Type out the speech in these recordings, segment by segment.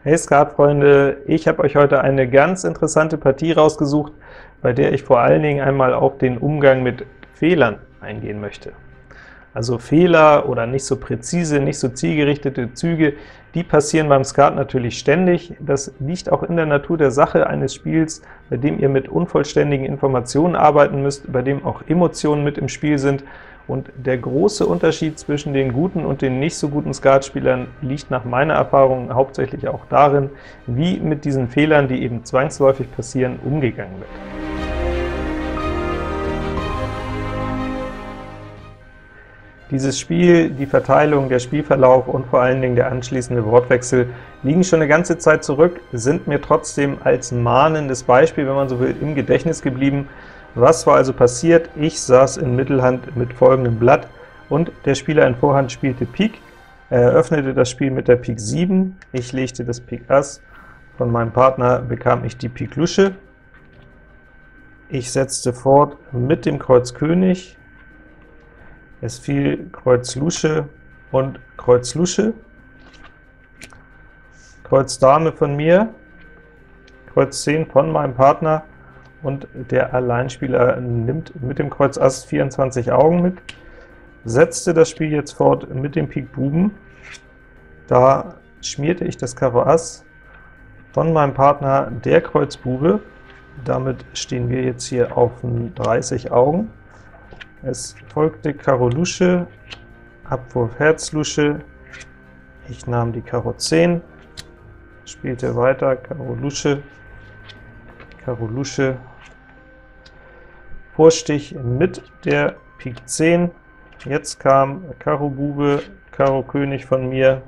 Hey Skatfreunde, ich habe euch heute eine ganz interessante Partie rausgesucht, bei der ich vor allen Dingen einmal auf den Umgang mit Fehlern eingehen möchte. Also Fehler oder nicht so präzise, nicht so zielgerichtete Züge, die passieren beim Skat natürlich ständig. Das liegt auch in der Natur der Sache eines Spiels, bei dem ihr mit unvollständigen Informationen arbeiten müsst, bei dem auch Emotionen mit im Spiel sind. Und der große Unterschied zwischen den guten und den nicht so guten Skatspielern liegt nach meiner Erfahrung hauptsächlich auch darin, wie mit diesen Fehlern, die eben zwangsläufig passieren, umgegangen wird. Dieses Spiel, die Verteilung, der Spielverlauf und vor allen Dingen der anschließende Wortwechsel liegen schon eine ganze Zeit zurück, sind mir trotzdem als mahnendes Beispiel, wenn man so will, im Gedächtnis geblieben. Was war also passiert? Ich saß in Mittelhand mit folgendem Blatt, und der Spieler in Vorhand spielte Pik. Er eröffnete das Spiel mit der Pik 7, ich legte das Pik Ass, von meinem Partner bekam ich die Pik Lusche. Ich setzte fort mit dem Kreuz König, es fiel Kreuz Lusche und Kreuz Lusche, Kreuz Dame von mir, Kreuz 10 von meinem Partner, und der Alleinspieler nimmt mit dem Kreuz Ass 24 Augen mit, setzte das Spiel jetzt fort mit dem Pik Buben. Da schmierte ich das Karo Ass, von meinem Partner der Kreuz Bube. Damit stehen wir jetzt hier auf 30 Augen. Es folgte Karo Lusche, Abwurf Herz Lusche, ich nahm die Karo 10, spielte weiter Karo Lusche, Vorstich mit der Pik 10, jetzt kam Karo Bube, Karo König von mir,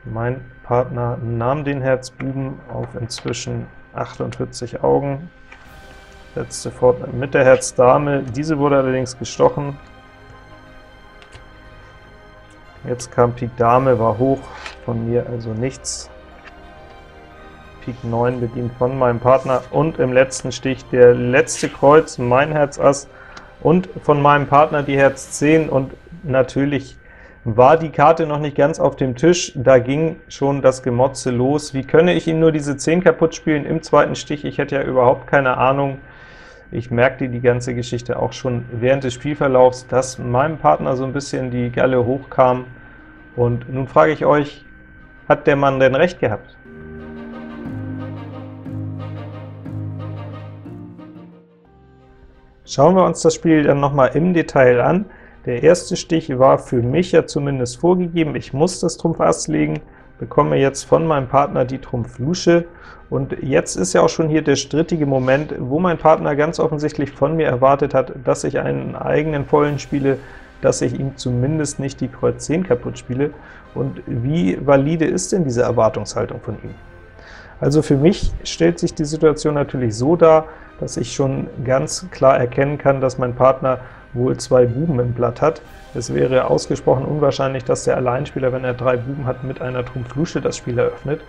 mein Partner nahm den Herz Buben auf inzwischen 48 Augen, setzte fort mit der Herz Dame, diese wurde allerdings gestochen, jetzt kam Pik Dame, war hoch, von mir also nichts, Pik 9 bedient von meinem Partner, und im letzten Stich der letzte Kreuz, mein Herz Ass, und von meinem Partner die Herz 10, und natürlich war die Karte noch nicht ganz auf dem Tisch, da ging schon das Gemotze los. Wie könne ich ihm nur diese 10 kaputt spielen im zweiten Stich? Ich hätte ja überhaupt keine Ahnung. Ich merkte die ganze Geschichte auch schon während des Spielverlaufs, dass meinem Partner so ein bisschen die Galle hochkam, und nun frage ich euch, hat der Mann denn recht gehabt? Schauen wir uns das Spiel dann nochmal im Detail an. Der erste Stich war für mich ja zumindest vorgegeben, ich muss das Trumpf Ass legen, bekomme jetzt von meinem Partner die Trumpf Lusche, und jetzt ist ja auch schon hier der strittige Moment, wo mein Partner ganz offensichtlich von mir erwartet hat, dass ich einen eigenen Vollen spiele, dass ich ihm zumindest nicht die Kreuz 10 kaputt spiele, und wie valide ist denn diese Erwartungshaltung von ihm? Also für mich stellt sich die Situation natürlich so dar, dass ich schon ganz klar erkennen kann, dass mein Partner wohl 2 Buben im Blatt hat. Es wäre ausgesprochen unwahrscheinlich, dass der Alleinspieler, wenn er 3 Buben hat, mit einer Trumpf Lusche das Spiel eröffnet,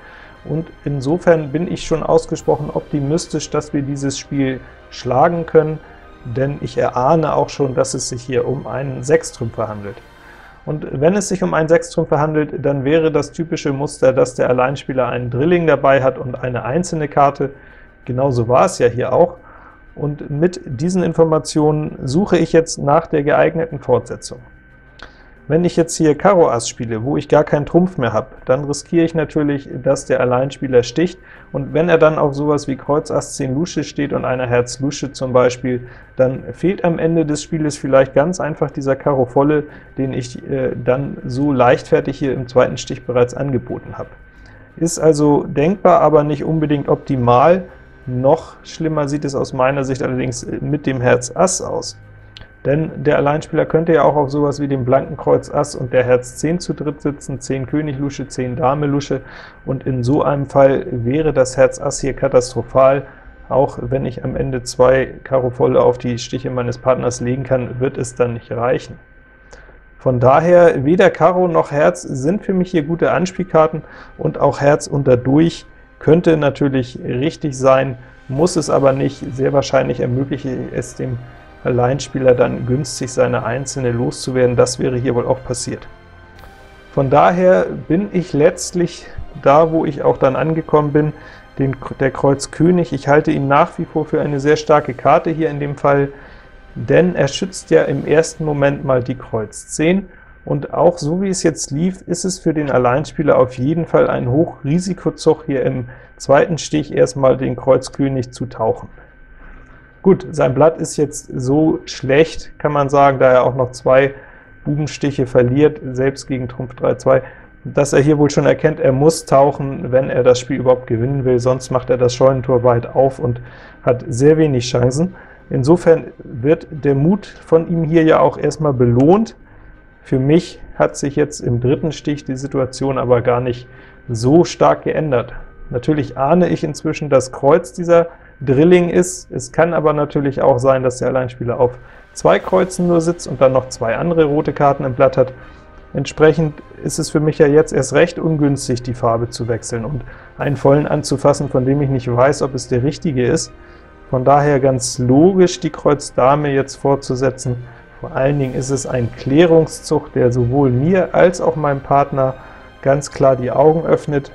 und insofern bin ich schon ausgesprochen optimistisch, dass wir dieses Spiel schlagen können, denn ich erahne auch schon, dass es sich hier um einen Sechstrümpfer handelt. Und wenn es sich um einen Sechstrümpfer handelt, dann wäre das typische Muster, dass der Alleinspieler einen Drilling dabei hat und eine einzelne Karte. Genauso war es ja hier auch, und mit diesen Informationen suche ich jetzt nach der geeigneten Fortsetzung. Wenn ich jetzt hier Karo Ass spiele, wo ich gar keinen Trumpf mehr habe, dann riskiere ich natürlich, dass der Alleinspieler sticht, und wenn er dann auf sowas wie Kreuz Ass 10 Lusche steht und einer Herz Lusche zum Beispiel, dann fehlt am Ende des Spieles vielleicht ganz einfach dieser Karo Volle, den ich dann so leichtfertig hier im zweiten Stich bereits angeboten habe. Ist also denkbar, aber nicht unbedingt optimal. Noch schlimmer sieht es aus meiner Sicht allerdings mit dem Herz Ass aus. Denn der Alleinspieler könnte ja auch auf sowas wie dem blanken Kreuz Ass und der Herz 10 zu dritt sitzen, 10 König Lusche, 10 Dame Lusche, und in so einem Fall wäre das Herz Ass hier katastrophal. Auch wenn ich am Ende 2 Karo Volle auf die Stiche meines Partners legen kann, wird es dann nicht reichen. Von daher, weder Karo noch Herz sind für mich hier gute Anspielkarten, und auch Herz unterdurch könnte natürlich richtig sein, muss es aber nicht. Sehr wahrscheinlich ermögliche es dem Alleinspieler dann günstig seine einzelne loszuwerden. Das wäre hier wohl auch passiert. Von daher bin ich letztlich da, wo ich auch dann angekommen bin, der Kreuz König. Ich halte ihn nach wie vor für eine sehr starke Karte hier in dem Fall, denn er schützt ja im ersten Moment mal die Kreuz 10, und auch so wie es jetzt lief, ist es für den Alleinspieler auf jeden Fall ein Hochrisikozug, hier im zweiten Stich erstmal den Kreuz König zu tauchen. Gut, sein Blatt ist jetzt so schlecht, kann man sagen, da er auch noch 2 Bubenstiche verliert, selbst gegen Trumpf 3-2, dass er hier wohl schon erkennt, er muss tauchen, wenn er das Spiel überhaupt gewinnen will, sonst macht er das Scheunentor weit auf und hat sehr wenig Chancen. Insofern wird der Mut von ihm hier ja auch erstmal belohnt. Für mich hat sich jetzt im dritten Stich die Situation aber gar nicht so stark geändert. Natürlich ahne ich inzwischen, dass Kreuz dieser Drilling ist. Es kann aber natürlich auch sein, dass der Alleinspieler auf 2 Kreuzen nur sitzt und dann noch 2 andere rote Karten im Blatt hat. Entsprechend ist es für mich ja jetzt erst recht ungünstig, die Farbe zu wechseln und einen vollen anzufassen, von dem ich nicht weiß, ob es der richtige ist. Von daher ganz logisch, die Kreuz Dame jetzt fortzusetzen. Vor allen Dingen ist es ein Klärungszug, der sowohl mir als auch meinem Partner ganz klar die Augen öffnet.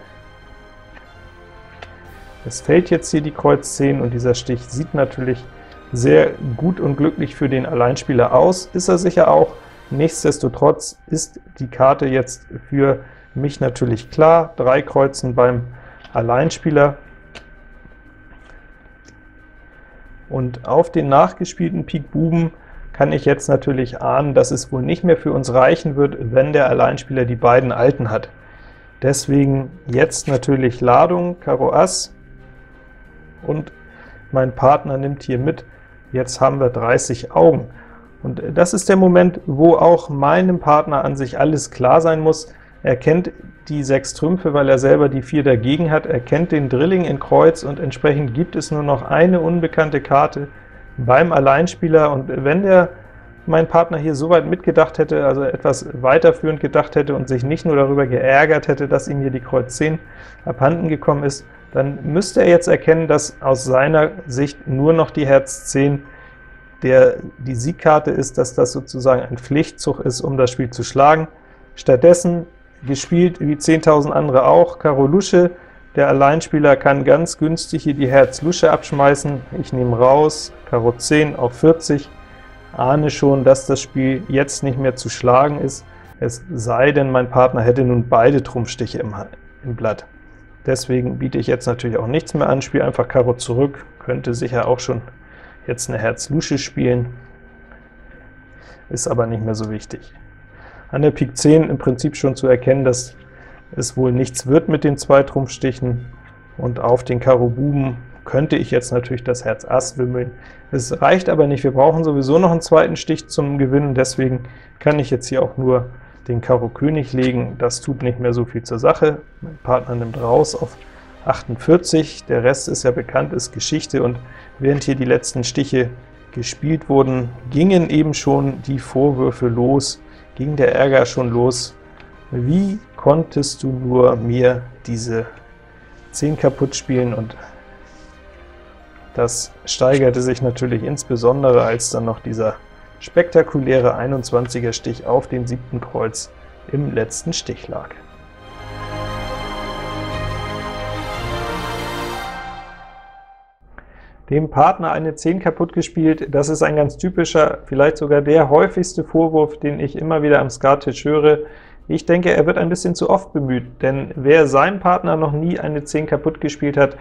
Es fällt jetzt hier die Kreuz 10, und dieser Stich sieht natürlich sehr gut und glücklich für den Alleinspieler aus, ist er sicher auch. Nichtsdestotrotz ist die Karte jetzt für mich natürlich klar, 3 Kreuzen beim Alleinspieler. Und auf den nachgespielten Pik Buben kann ich jetzt natürlich ahnen, dass es wohl nicht mehr für uns reichen wird, wenn der Alleinspieler die beiden Alten hat. Deswegen jetzt natürlich Ladung, Karo Ass, und mein Partner nimmt hier mit. Jetzt haben wir 30 Augen. Und das ist der Moment, wo auch meinem Partner an sich alles klar sein muss. Er kennt die 6 Trümpfe, weil er selber die 4 dagegen hat. Er kennt den Drilling in Kreuz, und entsprechend gibt es nur noch eine unbekannte Karte beim Alleinspieler. Und wenn mein Partner hier so weit mitgedacht hätte, also etwas weiterführend gedacht hätte und sich nicht nur darüber geärgert hätte, dass ihm hier die Kreuz 10 abhanden gekommen ist, dann müsste er jetzt erkennen, dass aus seiner Sicht nur noch die Herz 10 die Siegkarte ist, dass das sozusagen ein Pflichtzug ist, um das Spiel zu schlagen. Stattdessen gespielt, wie 10.000 andere auch, Karo Lusche. Der Alleinspieler kann ganz günstig hier die Herz Lusche abschmeißen. Ich nehme raus, Karo 10 auf 40, ahne schon, dass das Spiel jetzt nicht mehr zu schlagen ist, es sei denn, mein Partner hätte nun beide Trumpfstiche im Blatt. Deswegen biete ich jetzt natürlich auch nichts mehr an, spiele einfach Karo zurück, könnte sicher auch schon jetzt eine Herz Lusche spielen, ist aber nicht mehr so wichtig. An der Pik 10 im Prinzip schon zu erkennen, dass es wohl nichts wird mit den 2 Trumpfstichen, und auf den Karo Buben könnte ich jetzt natürlich das Herz Ass wimmeln. Es reicht aber nicht, wir brauchen sowieso noch einen zweiten Stich zum Gewinnen, deswegen kann ich jetzt hier auch nur den Karo König legen. Das tut nicht mehr so viel zur Sache. Mein Partner nimmt raus auf 48, der Rest ist ja bekannt, ist Geschichte, und während hier die letzten Stiche gespielt wurden, gingen eben schon die Vorwürfe los, ging der Ärger schon los. Wie konntest du nur mir diese 10 kaputt spielen? Und das steigerte sich natürlich insbesondere, als dann noch dieser spektakuläre 21er Stich auf den 7. Kreuz im letzten Stich lag. Dem Partner eine 10 kaputt gespielt, das ist ein ganz typischer, vielleicht sogar der häufigste Vorwurf, den ich immer wieder am Skattisch höre. Ich denke, er wird ein bisschen zu oft bemüht, denn wer seinem Partner noch nie eine 10 kaputt gespielt hat,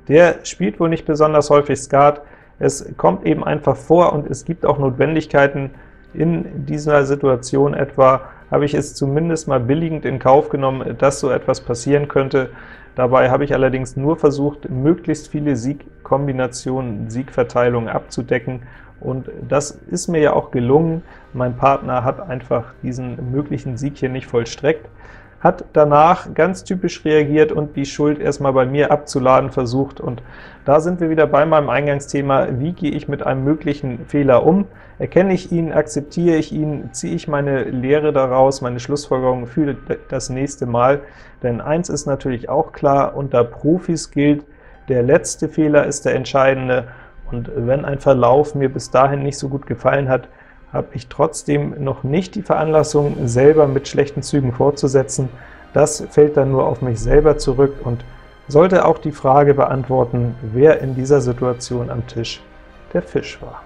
der spielt wohl nicht besonders häufig Skat. Es kommt eben einfach vor, und es gibt auch Notwendigkeiten. In dieser Situation etwa habe ich es zumindest mal billigend in Kauf genommen, dass so etwas passieren könnte. Dabei habe ich allerdings nur versucht, möglichst viele Siegkombinationen, Siegverteilungen abzudecken, und das ist mir ja auch gelungen. Mein Partner hat einfach diesen möglichen Sieg hier nicht vollstreckt, hat danach ganz typisch reagiert und die Schuld erstmal bei mir abzuladen versucht, und da sind wir wieder bei meinem Eingangsthema: Wie gehe ich mit einem möglichen Fehler um? Erkenne ich ihn, akzeptiere ich ihn, ziehe ich meine Lehre daraus, meine Schlussfolgerung für das nächste Mal? Denn eins ist natürlich auch klar, unter Profis gilt, der letzte Fehler ist der entscheidende, und wenn ein Verlauf mir bis dahin nicht so gut gefallen hat habe ich trotzdem noch nicht die Veranlassung, selber mit schlechten Zügen fortzusetzen. Das fällt dann nur auf mich selber zurück und sollte auch die Frage beantworten, wer in dieser Situation am Tisch der Fisch war.